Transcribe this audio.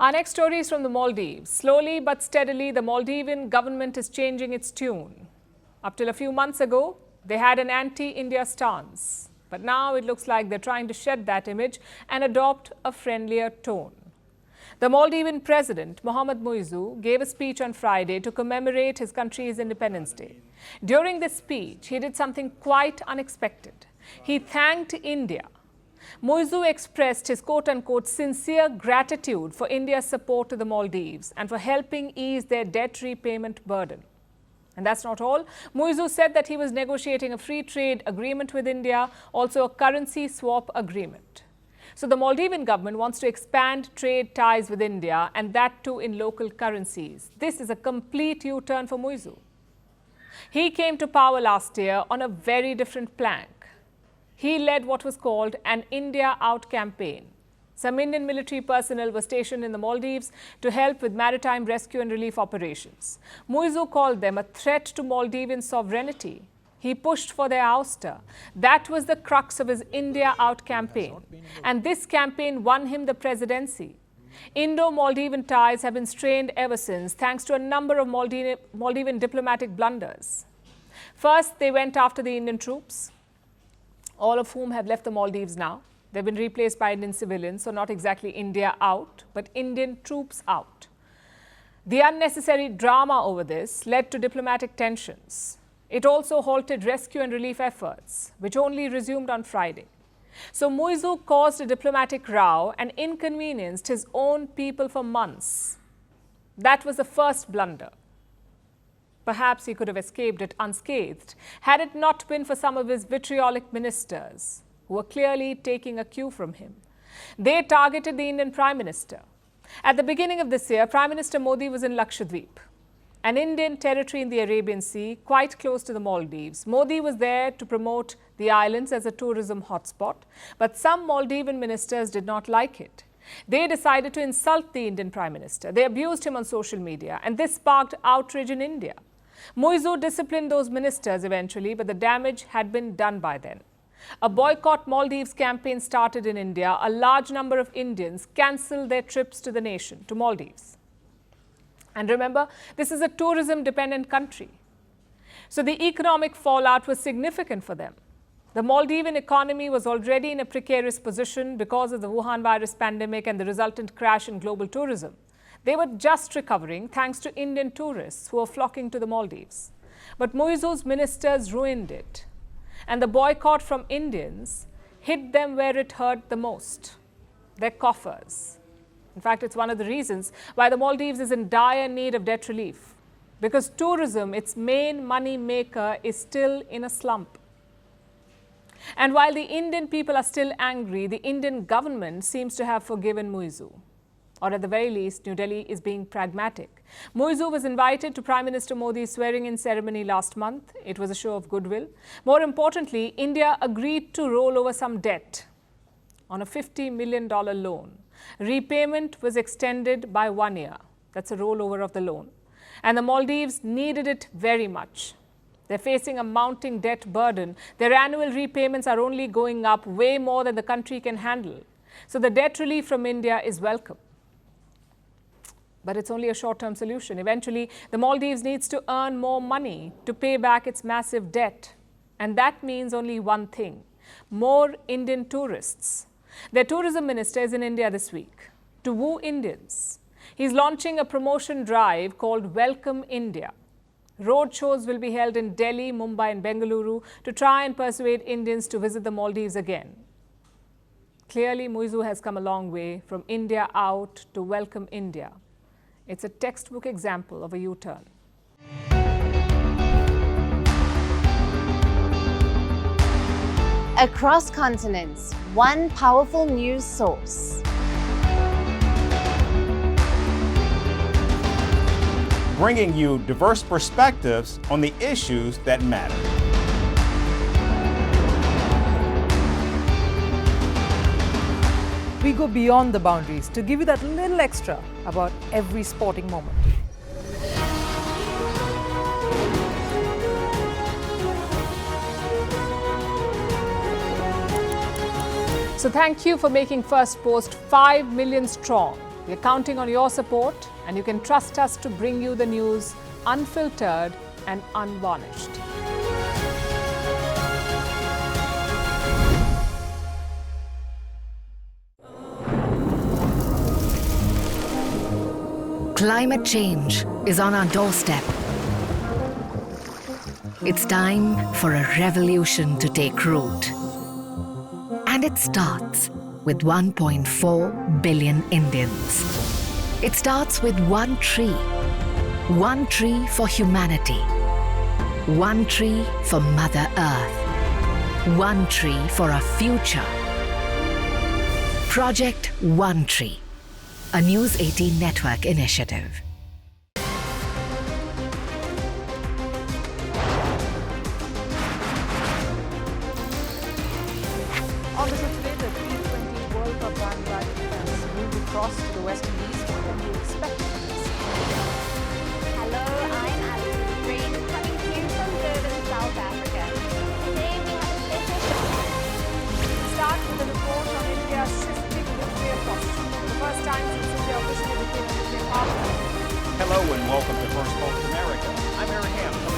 Our next story is from the Maldives. Slowly but steadily, the Maldivian government is changing its tune. Up till a few months ago, they had an anti-India stance. But now it looks like they're trying to shed that image and adopt a friendlier tone. The Maldivian President Mohamed Muizzu gave a speech on Friday to commemorate his country's Independence Day. During this speech, he did something quite unexpected. He thanked India. Muizzu expressed his quote-unquote sincere gratitude for India's support to the Maldives and for helping ease their debt repayment burden. And that's not all. Muizzu said that he was negotiating a free trade agreement with India, also a currency swap agreement. So the Maldivian government wants to expand trade ties with India, and that too in local currencies. This is a complete U-turn for Muizzu. He came to power last year on a very different plank. He led what was called an India Out campaign. Some Indian military personnel were stationed in the Maldives to help with maritime rescue and relief operations. Muizzu called them a threat to Maldivian sovereignty. He pushed for their ouster. That was the crux of his India Out campaign. And this campaign won him the presidency. Indo-Maldivian ties have been strained ever since, thanks to a number of Maldivian diplomatic blunders. First, they went after the Indian troops, all of whom have left the Maldives now. They've been replaced by Indian civilians, so not exactly India out, but Indian troops out. The unnecessary drama over this led to diplomatic tensions. It also halted rescue and relief efforts, which only resumed on Friday. So Muizzu caused a diplomatic row and inconvenienced his own people for months. That was the first blunder. Perhaps he could have escaped it unscathed had it not been for some of his vitriolic ministers who were clearly taking a cue from him. They targeted the Indian Prime Minister. At the beginning of this year, Prime Minister Modi was in Lakshadweep, an Indian territory in the Arabian Sea, quite close to the Maldives. Modi was there to promote the islands as a tourism hotspot, but some Maldivian ministers did not like it. They decided to insult the Indian Prime Minister. They abused him on social media, and this sparked outrage in India. Muizzu disciplined those ministers eventually, but the damage had been done by then. A Boycott Maldives campaign started in India. A large number of Indians cancelled their trips to the nation, to Maldives. And remember, this is a tourism-dependent country. So the economic fallout was significant for them. The Maldivian economy was already in a precarious position because of the Wuhan virus pandemic and the resultant crash in global tourism. They were just recovering thanks to Indian tourists who were flocking to the Maldives. But Muizzu's ministers ruined it. And the boycott from Indians hit them where it hurt the most, their coffers. In fact, it's one of the reasons why the Maldives is in dire need of debt relief, because tourism, its main money maker, is still in a slump. And while the Indian people are still angry, the Indian government seems to have forgiven Muizzu. Or at the very least, New Delhi is being pragmatic. Muizzu was invited to Prime Minister Modi's swearing-in ceremony last month. It was a show of goodwill. More importantly, India agreed to roll over some debt on a $50 million loan. Repayment was extended by 1 year. That's a rollover of the loan. And the Maldives needed it very much. They're facing a mounting debt burden. Their annual repayments are only going up way more than the country can handle. So the debt relief from India is welcome. But it's only a short-term solution. Eventually, the Maldives needs to earn more money to pay back its massive debt. And that means only one thing: more Indian tourists. Their tourism minister is in India this week to woo Indians. He's launching a promotion drive called Welcome India. Roadshows will be held in Delhi, Mumbai and Bengaluru to try and persuade Indians to visit the Maldives again. Clearly, Muizzu has come a long way from India out to Welcome India. It's a textbook example of a U-turn. Across continents, one powerful news source. Bringing you diverse perspectives on the issues that matter. We go beyond the boundaries to give you that little extra about every sporting moment. So thank you for making Firstpost 5 million strong. We're counting on your support, and you can trust us to bring you the news unfiltered and unvarnished. Climate change is on our doorstep. It's time for a revolution to take root. And it starts with 1.4 billion Indians. It starts with one tree. One tree for humanity. One tree for Mother Earth. One tree for a future. Project One Tree, a News 18 network initiative. Obviously today, the T20 World Cup bandwagon has moved across to the West Indies. What can you expect from this? Hello, I'm Alison Green, coming to you from Durban, South Africa. Today we have a special show. We'll start with a report on India's shifting nuclear posture. For the first time since India officially became a nuclear power. Hello and welcome to Firstpost America. I'm Eric Ham.